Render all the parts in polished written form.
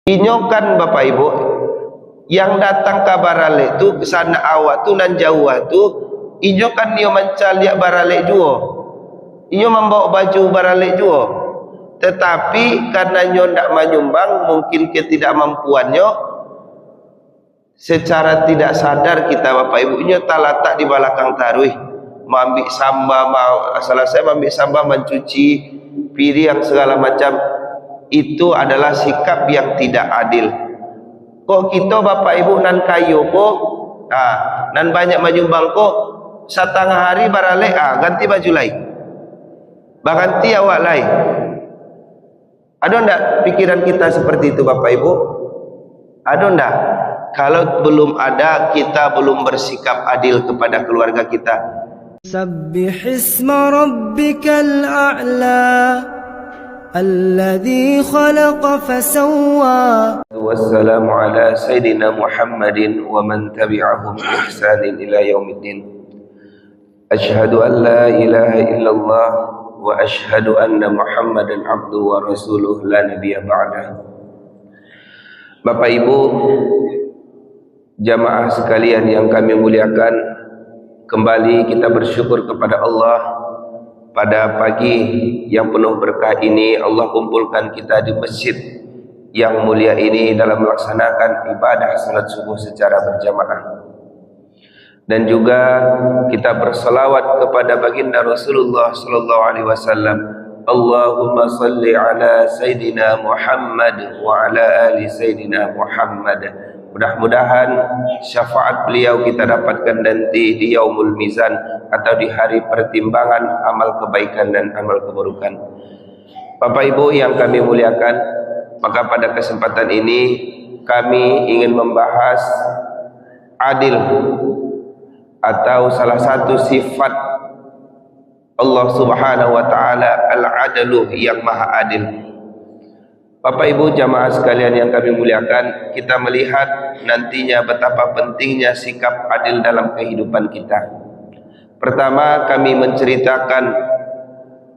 Inyokan Bapak Ibu yang datang ke barale tu kesana awak tu nan jauh tu, inyokan nio mencaliak barale juo, inyo membawa baju barale juo, tetapi karena nyo ndak menyumbang, mungkin ketidakmampuannya, secara tidak sadar kita Bapak Ibu nyo tak letak di belakang taruih, mengambil samba, selesai mengambil samba, mencuci piring segala macam. Itu adalah sikap yang tidak adil. Kok kita Bapak Ibu nan kayu kok, nan banyak menyumbang kok, setengah hari barale, ganti baju lain, ganti awak lain. Ada ndak pikiran kita seperti itu Bapak Ibu? Ada ndak? Kalau belum ada, kita belum bersikap adil kepada keluarga kita. Sabbihisma rabbikal a'la alladhi khalaqa fasawwa. Wassalamu ala sayyidina Muhammadin wa man tabi'ahum bi ihsanin ila yaumiddin. Asyhadu an la ilaha illallah wa asyhadu anna Muhammadan abduhu wa rasuluh la nabiyya ba'dah. Bapak Ibu, jamaah sekalian yang kami muliakan, kembali kita bersyukur kepada Allah. Pada pagi yang penuh berkah ini, Allah kumpulkan kita di masjid yang mulia ini dalam melaksanakan ibadah salat subuh secara berjamaah. Dan juga kita berselawat kepada baginda Rasulullah sallallahu alaihi wasallam. Allahumma salli ala Sayyidina Muhammad wa ala ali Sayyidina Muhammad. Mudah-mudahan syafaat beliau kita dapatkan nanti di Yaumul Mizan atau di hari pertimbangan amal kebaikan dan amal keburukan. Bapak Ibu yang kami muliakan, maka pada kesempatan ini kami ingin membahas adil atau salah satu sifat Allah Subhanahu wa taala, al-adalu, yang maha adil. Bapak Ibu jamaah sekalian yang kami muliakan, kita melihat nantinya betapa pentingnya sikap adil dalam kehidupan kita. Pertama, kami menceritakan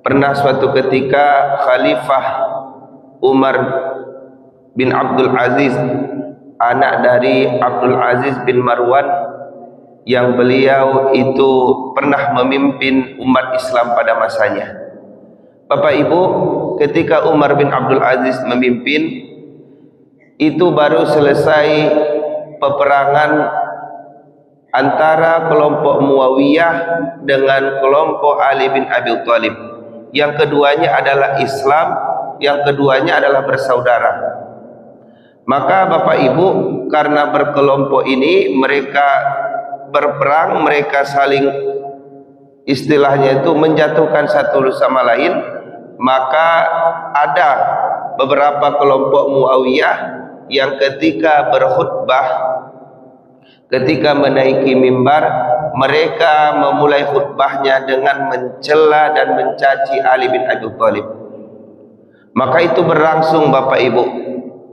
pernah suatu ketika Khalifah Umar bin Abdul Aziz, anak dari Abdul Aziz bin Marwan, yang beliau itu pernah memimpin umat Islam pada masanya. Bapak Ibu, ketika Umar bin Abdul Aziz memimpin, itu baru selesai peperangan antara kelompok Muawiyah dengan kelompok Ali bin Abi Thalib. Yang keduanya adalah Islam, yang keduanya adalah bersaudara. Maka Bapak Ibu, karena berkelompok ini mereka berperang, mereka saling istilahnya itu menjatuhkan satu sama lain. Maka ada beberapa kelompok Muawiyah yang ketika berkhutbah, ketika menaiki mimbar, mereka memulai khutbahnya dengan mencela dan mencaci Ali bin Abi Thalib. Maka itu berlangsung Bapak Ibu,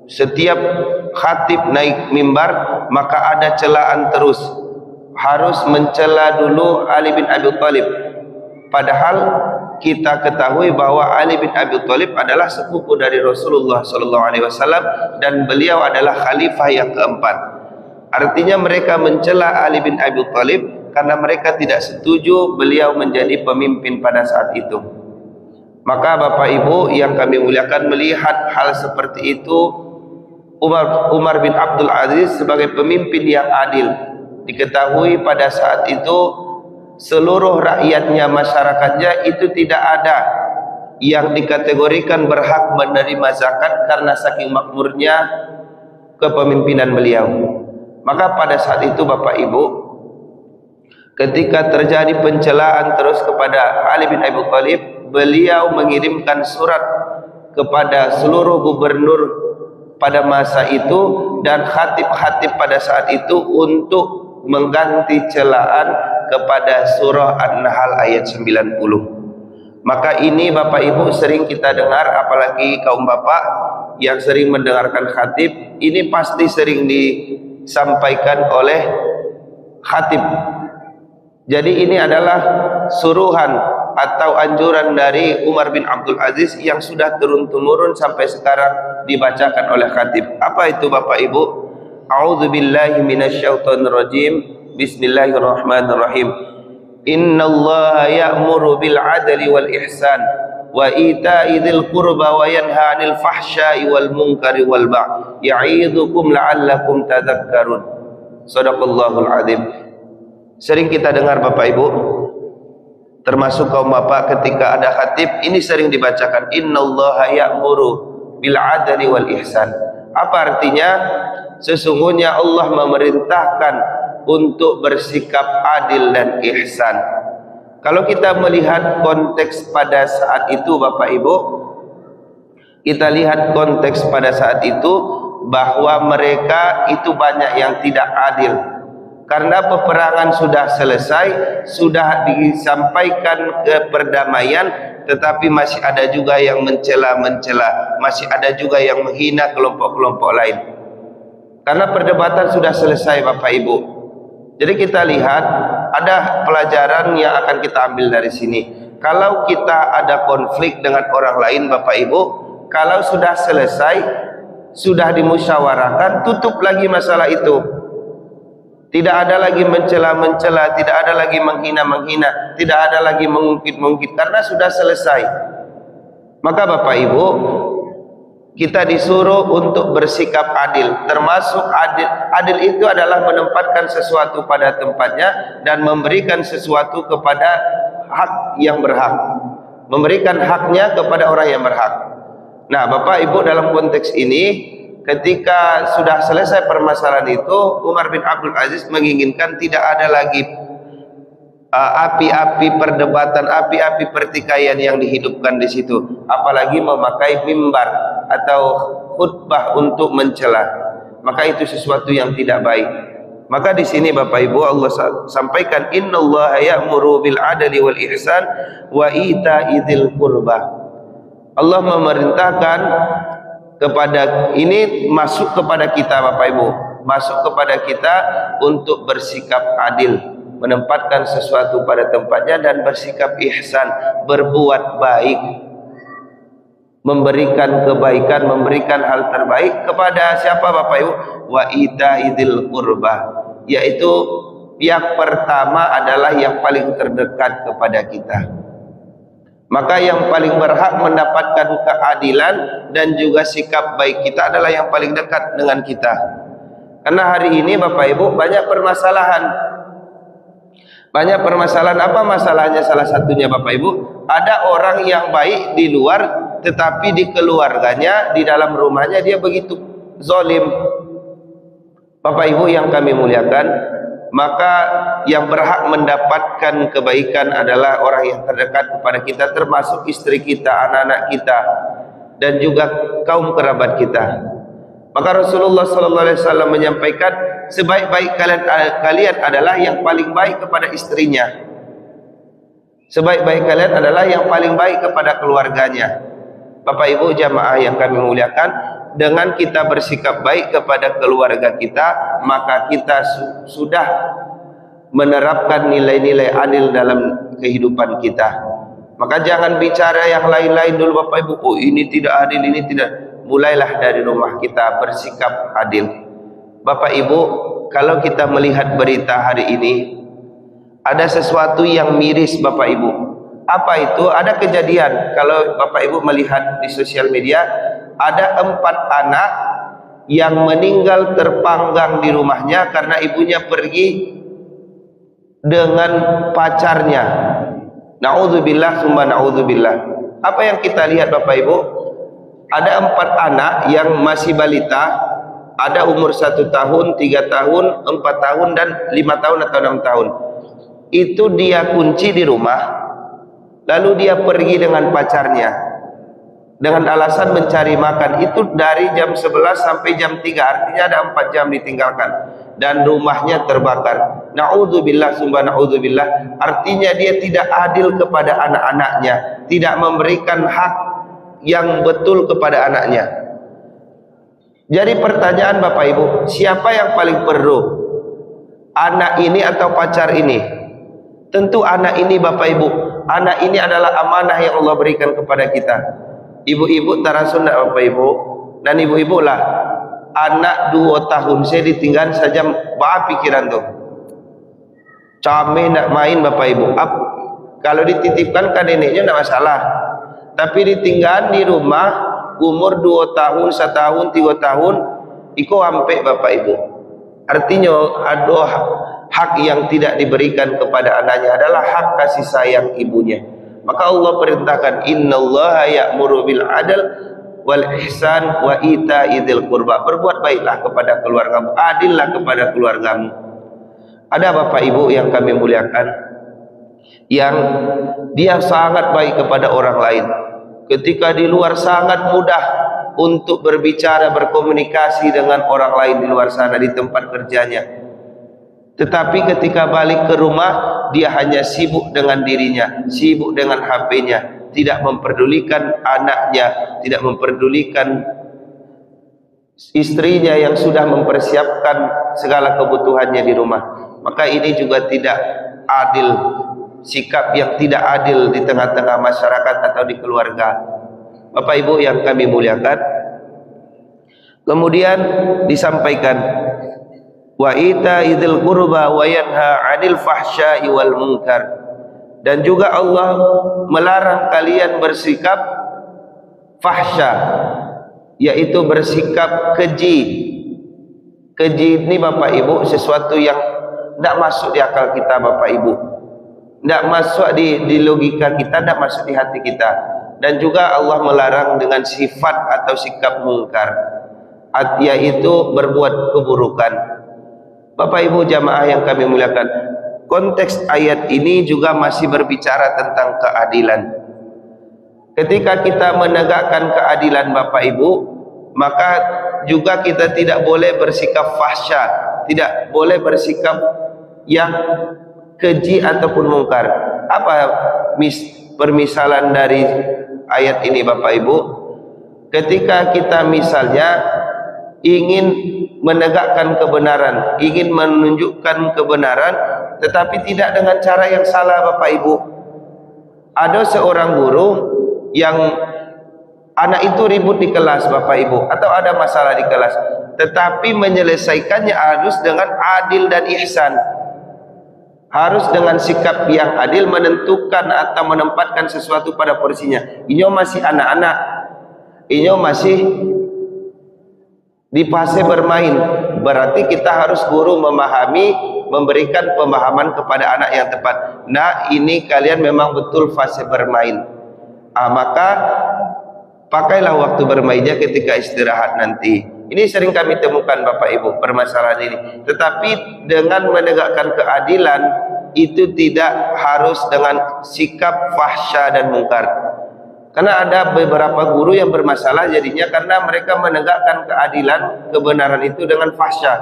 setiap khatib naik mimbar maka ada celaan terus, harus mencela dulu Ali bin Abi Thalib. Padahal kita ketahui bahwa Ali bin Abi Thalib adalah sepupu dari Rasulullah sallallahu alaihi wasallam dan beliau adalah khalifah yang keempat. Artinya mereka mencela Ali bin Abi Thalib karena mereka tidak setuju beliau menjadi pemimpin pada saat itu. Maka Bapak Ibu yang kami muliakan, melihat hal seperti itu, Umar bin Abdul Aziz sebagai pemimpin yang adil, diketahui pada saat itu seluruh rakyatnya, masyarakatnya itu tidak ada yang dikategorikan berhak menerima zakat karena saking makmurnya kepemimpinan beliau. Maka pada saat itu Bapak Ibu, ketika terjadi pencelaan terus kepada Ali bin Abi Thalib, beliau mengirimkan surat kepada seluruh gubernur pada masa itu dan khatib-khatib pada saat itu untuk mengganti celaan kepada surah An-Nahl ayat 90. Maka ini Bapak Ibu sering kita dengar, apalagi kaum bapak yang sering mendengarkan khatib, ini pasti sering disampaikan oleh khatib. Jadi ini adalah suruhan atau anjuran dari Umar bin Abdul Aziz yang sudah turun-temurun sampai sekarang dibacakan oleh khatib. Apa itu Bapak Ibu? A'udzubillahi minasyaitonirrajim. Bismillahirrahmanirrahim. Innallaha ya'muru bil 'adli wal ihsan wa ita'i dzil qurba wa yanha 'anil fahsya'i wal munkari wal baghi ya'idzukum la'allakum tadhakkarun. Shadaqallahul 'adzim. Sering kita dengar Bapak Ibu, termasuk kaum bapak ketika ada khatib ini sering dibacakan innallaha ya'muru bil 'adli wal ihsan. Apa artinya? Sesungguhnya Allah memerintahkan untuk bersikap adil dan ihsan. Kalau kita melihat konteks pada saat itu Bapak Ibu, kita lihat konteks pada saat itu bahwa mereka itu banyak yang tidak adil. Karena peperangan sudah selesai, sudah disampaikan ke perdamaian, tetapi masih ada juga yang mencela-mencela, masih ada juga yang menghina kelompok-kelompok lain. Karena perdebatan sudah selesai Bapak Ibu. Jadi kita lihat ada pelajaran yang akan kita ambil dari sini. Kalau kita ada konflik dengan orang lain Bapak Ibu, kalau sudah selesai, sudah dimusyawarahkan, tutup lagi masalah itu. Tidak ada lagi mencela-mencela, tidak ada lagi menghina-menghina, tidak ada lagi mengungkit-mengungkit, karena sudah selesai. Maka Bapak Ibu, kita disuruh untuk bersikap adil. Termasuk adil itu adalah menempatkan sesuatu pada tempatnya dan memberikan sesuatu kepada hak yang berhak, memberikan haknya kepada orang yang berhak. Nah Bapak Ibu, dalam konteks ini, ketika sudah selesai permasalahan itu, Umar bin Abdul Aziz menginginkan tidak ada lagi api-api perdebatan, api-api pertikaian yang dihidupkan di situ, apalagi memakai mimbar atau khutbah untuk mencela. Maka itu sesuatu yang tidak baik. Maka di sini Bapak Ibu Allah sampaikan innallaha ya'muru bil 'adli wal ihsan wa ita'i dzil qurba. Allah memerintahkan kepada ini, masuk kepada kita Bapak Ibu, masuk kepada kita untuk bersikap adil, menempatkan sesuatu pada tempatnya dan bersikap ihsan, berbuat baik, memberikan kebaikan, memberikan hal terbaik kepada siapa Bapak Ibu? Wa ita'idil qurba, yaitu pihak pertama adalah yang paling terdekat kepada kita. Maka yang paling berhak mendapatkan keadilan dan juga sikap baik kita adalah yang paling dekat dengan kita. Karena hari ini Bapak Ibu banyak permasalahan. Banyak permasalahan. Apa masalahnya? Salah satunya Bapak Ibu, ada orang yang baik di luar, tetapi di keluarganya, di dalam rumahnya dia begitu zalim. Bapak Ibu yang kami muliakan, maka yang berhak mendapatkan kebaikan adalah orang yang terdekat kepada kita, termasuk istri kita, anak-anak kita, dan juga kaum kerabat kita. Maka Rasulullah SAW menyampaikan, sebaik-baik kalian adalah yang paling baik kepada istrinya, sebaik-baik kalian adalah yang paling baik kepada keluarganya. Bapak Ibu jamaah yang kami muliakan, dengan kita bersikap baik kepada keluarga kita, maka kita sudah menerapkan nilai-nilai adil dalam kehidupan kita. Maka jangan bicara yang lain-lain dulu Bapak Ibu. Oh ini tidak adil, ini tidak. Mulailah dari rumah kita bersikap adil. Bapak Ibu, kalau kita melihat berita hari ini, ada sesuatu yang miris Bapak Ibu. Apa itu? Ada kejadian, kalau Bapak Ibu melihat di sosial media, ada 4 anak yang meninggal terpanggang di rumahnya karena ibunya pergi dengan pacarnya. Na'udzubillah summa na'udzubillah. Apa yang kita lihat Bapak Ibu? Ada 4 anak yang masih balita, ada umur 1 tahun, 3 tahun, 4 tahun, dan 5 tahun atau 6 tahun. Itu dia kunci di rumah, lalu dia pergi dengan pacarnya dengan alasan mencari makan. Itu dari jam 11 sampai jam 3, artinya ada 4 jam ditinggalkan, dan rumahnya terbakar. Na'udzubillah summa na'udzubillah. Artinya dia tidak adil kepada anak-anaknya, tidak memberikan hak yang betul kepada anaknya. Jadi pertanyaan Bapak Ibu, siapa yang paling perlu? Anak ini atau pacar ini? Tentu anak ini Bapak Ibu. anak ini adalah amanah yang Allah berikan kepada kita. Ibu-ibu tarasun tak Bapak Ibu? Dan ibu-ibu lah, anak 2 tahun saya ditinggal saja, apa pikiran tuh? Cameh nak main Bapak Ibu. Kalau dititipkan ke neneknya tak masalah. Tapi ditinggal di rumah umur 2 tahun, 1 tahun, 3 tahun, iko ampe Bapak Ibu. Artinya ada hak yang tidak diberikan kepada anaknya adalah hak kasih sayang ibunya. Maka Allah perintahkan, innallaha ya'muru bil adl wal ihsan wa ita'idzil qurba. Berbuat baiklah kepada keluargamu, adillah kepada keluargamu. Ada Bapak Ibu yang kami muliakan, yang dia sangat baik kepada orang lain. Ketika di luar sangat mudah untuk berbicara, berkomunikasi dengan orang lain di luar sana, di tempat kerjanya. Tetapi ketika balik ke rumah, dia hanya sibuk dengan dirinya, sibuk dengan HP-nya, tidak memperdulikan anaknya, tidak memperdulikan istrinya yang sudah mempersiapkan segala kebutuhannya di rumah. Maka ini juga tidak adil, sikap yang tidak adil di tengah-tengah masyarakat atau di keluarga. Bapak Ibu yang kami muliakan, kemudian disampaikan, wa ita'idzil qurba wa yanha 'anil fahsya'i wal munkar. Dan juga Allah melarang kalian bersikap fahsya, yaitu bersikap keji. Keji ini Bapak Ibu sesuatu yang tidak masuk di akal kita Bapak Ibu, tidak masuk di logika kita, tidak masuk di hati kita. Dan juga Allah melarang dengan sifat atau sikap mungkar, yaitu berbuat keburukan. Bapak Ibu jamaah yang kami muliakan, konteks ayat ini juga masih berbicara tentang keadilan. Ketika kita menegakkan keadilan Bapak Ibu, maka juga kita tidak boleh bersikap fahsya, tidak boleh bersikap yang keji ataupun mungkar. Apa permisalan dari ayat ini Bapak Ibu? Ketika kita misalnya ingin menegakkan kebenaran, ingin menunjukkan kebenaran, tetapi tidak dengan cara yang salah Bapak Ibu. Ada seorang guru yang anak itu ribut di kelas Bapak Ibu, atau ada masalah di kelas, tetapi menyelesaikannya harus dengan adil dan ihsan, harus dengan sikap yang adil, menentukan atau menempatkan sesuatu pada porsinya. Ini masih anak-anak, ini masih di fase bermain. Berarti kita harus guru memahami, memberikan pemahaman kepada anak yang tepat. Nah, ini kalian memang betul fase bermain. Maka pakailah waktu bermainnya ketika istirahat nanti. Ini sering kami temukan Bapak Ibu permasalahan ini. Tetapi dengan menegakkan keadilan itu tidak harus dengan sikap fahsya dan mungkar. Karena ada beberapa guru yang bermasalah jadinya karena mereka menegakkan keadilan, kebenaran itu dengan fahsya.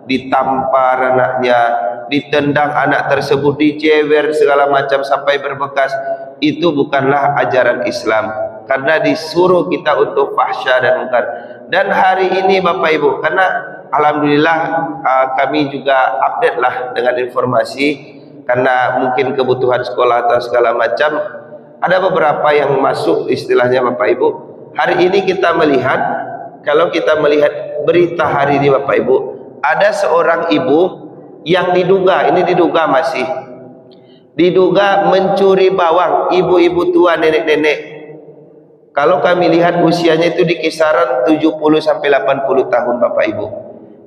Ditampar anaknya, ditendang anak tersebut, dicewer segala macam sampai berbekas. Itu bukanlah ajaran Islam. Karena disuruh kita untuk fahsya dan mungkar. Dan hari ini Bapak Ibu, karena alhamdulillah kami juga update lah dengan informasi, karena mungkin kebutuhan sekolah atau segala macam, ada beberapa yang masuk istilahnya Bapak Ibu. Hari ini kita melihat, kalau kita melihat berita hari ini Bapak Ibu, ada seorang ibu yang diduga, ini diduga masih, diduga mencuri bawang, ibu-ibu tua, nenek-nenek. Kalau kami lihat usianya itu di kisaran 70 sampai 80 tahun Bapak Ibu.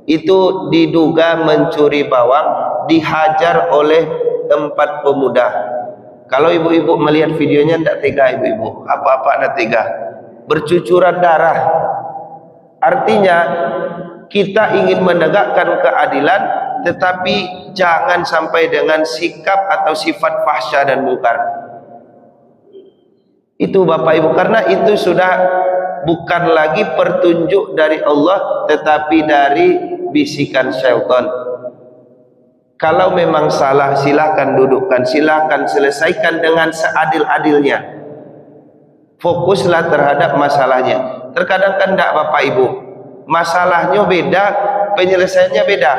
Itu diduga mencuri bawang, dihajar oleh 4 pemuda. Kalau ibu-ibu melihat videonya tidak tega ibu-ibu, apa-apa tidak tega, bercucuran darah. Artinya kita ingin menegakkan keadilan, tetapi jangan sampai dengan sikap atau sifat fahsya dan mungkar. Itu Bapak Ibu, karena itu sudah bukan lagi pertunjuk dari Allah, tetapi dari bisikan syaitan. Kalau memang salah, silakan dudukkan, silakan selesaikan dengan seadil-adilnya. Fokuslah terhadap masalahnya. Terkadang kan tidak Bapak Ibu, masalahnya beda, penyelesaiannya beda.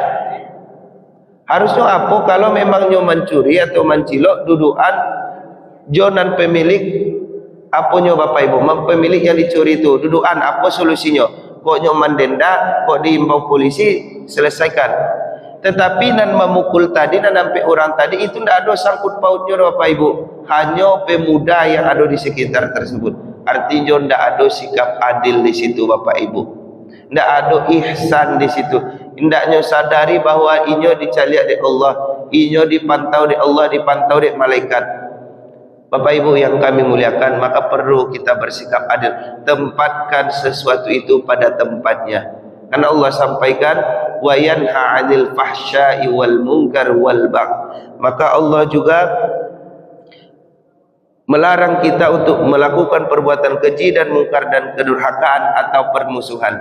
Harusnya apa? Kalau memangnya mencuri atau mencilok, dudukan Jonan pemilik apa nyo Bapak Ibu, pemilik yang dicuri itu dudukan apa solusinya? Kok nyo mendenda, kok diimbau polisi, selesaikan. Tetapi nan memukul tadi, nan sampai orang tadi itu tidak ada sangkut pautnya Bapak Ibu, hanya pemuda yang ada di sekitar tersebut. Artinya tidak ada sikap adil di situ Bapak Ibu, tidak ada ihsan di situ. Hendaknya sadari bahwa inyo dicaliak di Allah, inyo dipantau di Allah, dipantau di malaikat. Bapak Ibu yang kami muliakan, maka perlu kita bersikap adil, tempatkan sesuatu itu pada tempatnya. Karena Allah sampaikan wa yanha 'anil fahsya'i wal munkar wal bagh. Maka Allah juga melarang kita untuk melakukan perbuatan keji dan mungkar dan kedurhakaan atau permusuhan.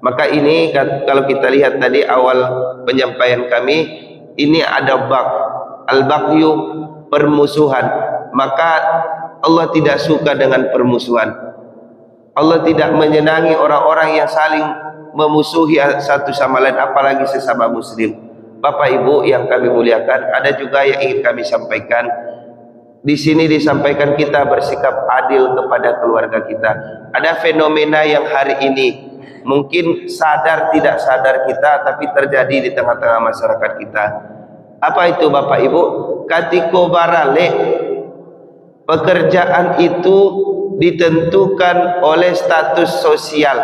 Maka ini kalau kita lihat tadi awal penyampaian kami, ini ada bagh. Al-baghyu, permusuhan. Maka Allah tidak suka dengan permusuhan. Allah tidak menyenangi orang-orang yang saling memusuhi satu sama lain, apalagi sesama muslim. Bapak Ibu yang kami muliakan, ada juga yang ingin kami sampaikan. Di sini disampaikan kita bersikap adil kepada keluarga kita. Ada fenomena yang hari ini mungkin sadar tidak sadar kita, tapi terjadi di tengah-tengah masyarakat kita. Apa itu Bapak Ibu? Katiko barale, pekerjaan itu ditentukan oleh status sosial.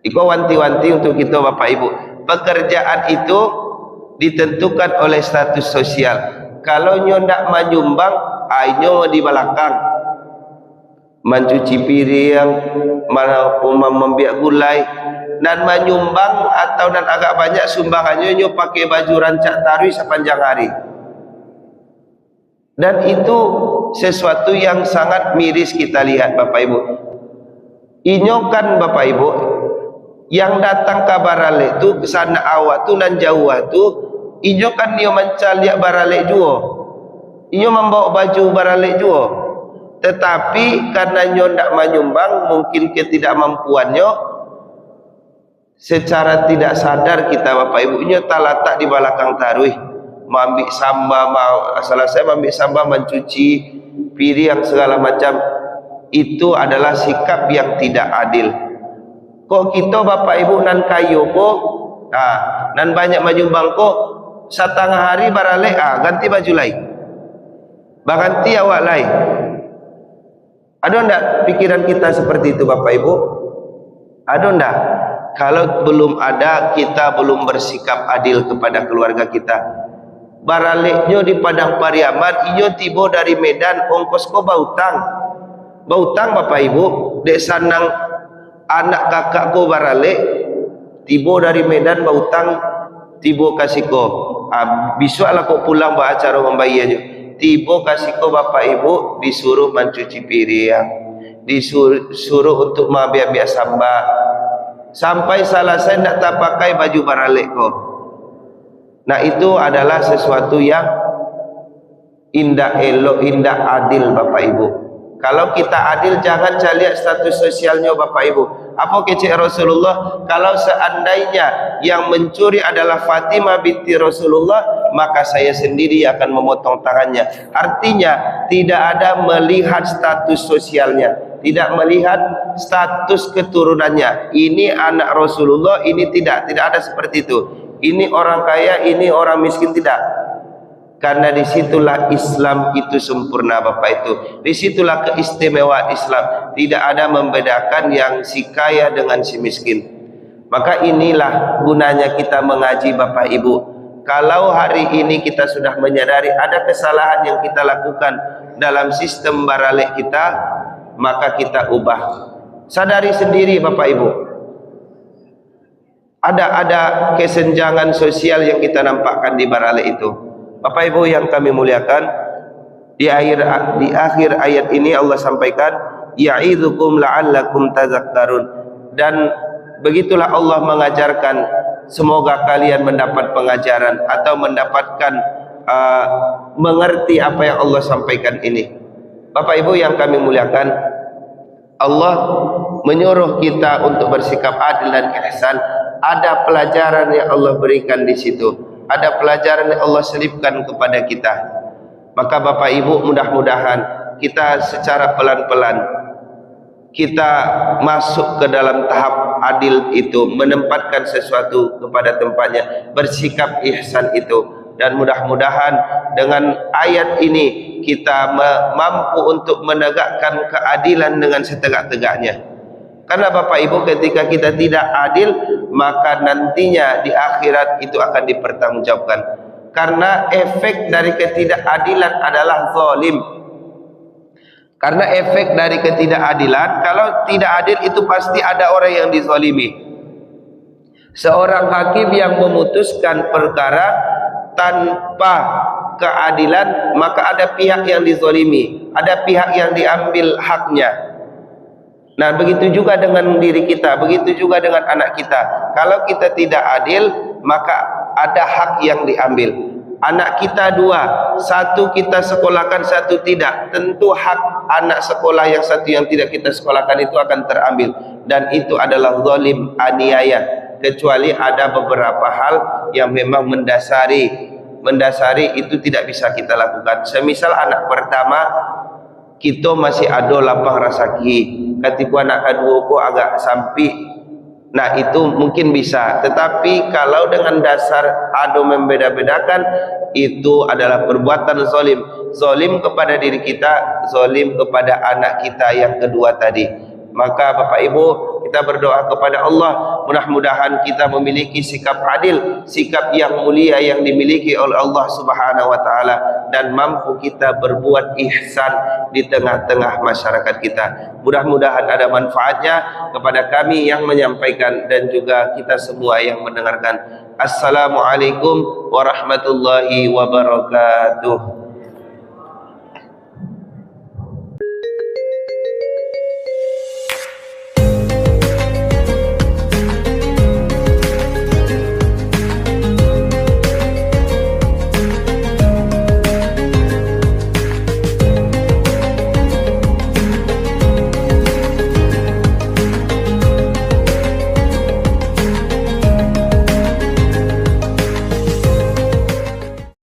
Iko wanti-wanti untuk kita Bapak Ibu, pekerjaan itu ditentukan oleh status sosial. Kalau nyo ndak menyumbang, nyo di belakang, mencuci piring, membiak gulai, dan menyumbang atau dan agak banyak sumbangannya nyo pakai baju rancak tarui sepanjang hari. Dan itu sesuatu yang sangat miris kita lihat Bapak Ibu. Inyo kan Bapak Ibu, yang datang ke barale tu kesana awak tu nan jauh tu, inyo kan nyo mencaliak barale juo, inyo membawa baju barale juo. Tetapi karena nyo ndak menyumbang, mungkin ketidakmampuannya, secara tidak sadar kita Bapak Ibu, inyo tak letak di belakang taruih, mengambil samba, selesai mengambil samba, mencuci piring segala macam. Itu adalah sikap yang tidak adil. Kok kita Bapak Ibu nan kayu kok, nan banyak menyumbang kok, setengah hari barale, ganti baju lain, ganti awak lain. Ada ndak pikiran kita seperti itu Bapak Ibu? Ada ndak? Kalau belum ada, kita belum bersikap adil kepada keluarga kita. Baraleknya di Padang Pariaman, iyo tiba dari Medan, ongkos ko bautang Bapak Ibu, dek sanang anak kakakku baralek tiba dari Medan bautang, tiba kasihko, besok lah kok pulang buat acara membayarnya, tiba kasihko Bapak Ibu disuruh mencuci piring, disuruh untuk mabiak-biak samba, sampai selesai tidak tak pakai baju baralek kok. Nah itu adalah sesuatu yang indah elok, indah adil Bapak Ibu. Kalau kita adil, jangan cari status sosialnya Bapak Ibu. Apa kecek Rasulullah? Kalau seandainya yang mencuri adalah Fatimah binti Rasulullah, maka saya sendiri akan memotong tangannya. Artinya tidak ada melihat status sosialnya, tidak melihat status keturunannya. Ini anak Rasulullah, ini tidak ada seperti itu. Ini orang kaya, ini orang miskin, tidak. Karena disitulah Islam itu sempurna Bapak itu. Disitulah keistimewaan Islam. Tidak ada membedakan yang si kaya dengan si miskin. Maka inilah gunanya kita mengaji Bapak Ibu. Kalau hari ini kita sudah menyadari ada kesalahan yang kita lakukan dalam sistem baralek kita, maka kita ubah. Sadari sendiri Bapak Ibu. Ada kesenjangan sosial yang kita nampakkan di baralek itu. Bapak Ibu yang kami muliakan, di akhir ayat ini Allah sampaikan, ya'idzukum la'allakum tazakkarun. Dan begitulah Allah mengajarkan, semoga kalian mendapat pengajaran atau mendapatkan mengerti apa yang Allah sampaikan ini. Bapak Ibu yang kami muliakan, Allah menyuruh kita untuk bersikap adil dan ihsan. Ada pelajaran yang Allah berikan di situ. Ada pelajaran yang Allah selipkan kepada kita. Maka Bapak Ibu, mudah-mudahan kita secara pelan-pelan kita masuk ke dalam tahap adil itu, menempatkan sesuatu kepada tempatnya, bersikap ihsan itu. Dan mudah-mudahan dengan ayat ini kita mampu untuk menegakkan keadilan dengan setegak-tegaknya. Karena Bapak Ibu, ketika kita tidak adil, maka nantinya di akhirat itu akan dipertanggungjawabkan. Karena efek dari ketidakadilan adalah zalim. Karena efek dari ketidakadilan, kalau tidak adil itu pasti ada orang yang dizalimi. Seorang hakim yang memutuskan perkara tanpa keadilan, maka ada pihak yang dizalimi, ada pihak yang diambil haknya. Nah, begitu juga dengan diri kita, begitu juga dengan anak kita. Kalau kita tidak adil, maka ada hak yang diambil. Anak kita dua, satu kita sekolahkan, satu tidak. Tentu hak anak sekolah yang satu yang tidak kita sekolahkan itu akan terambil. Dan itu adalah zalim, aniaya. Kecuali ada beberapa hal yang memang mendasari itu tidak bisa kita lakukan. Semisal anak pertama, kita masih ada lapang rasaki. Ketika anak kedua kok agak sampai, nah itu mungkin bisa. Tetapi kalau dengan dasar ada membeda-bedakan, itu adalah perbuatan zalim. Zalim kepada diri kita, zalim kepada anak kita yang kedua tadi. Maka Bapak Ibu, kita berdoa kepada Allah, mudah-mudahan kita memiliki sikap adil, sikap yang mulia yang dimiliki oleh Allah Subhanahu wa taala, dan mampu kita berbuat ihsan di tengah-tengah masyarakat kita. Mudah-mudahan ada manfaatnya kepada kami yang menyampaikan dan juga kita semua yang mendengarkan. Assalamualaikum warahmatullahi wabarakatuh.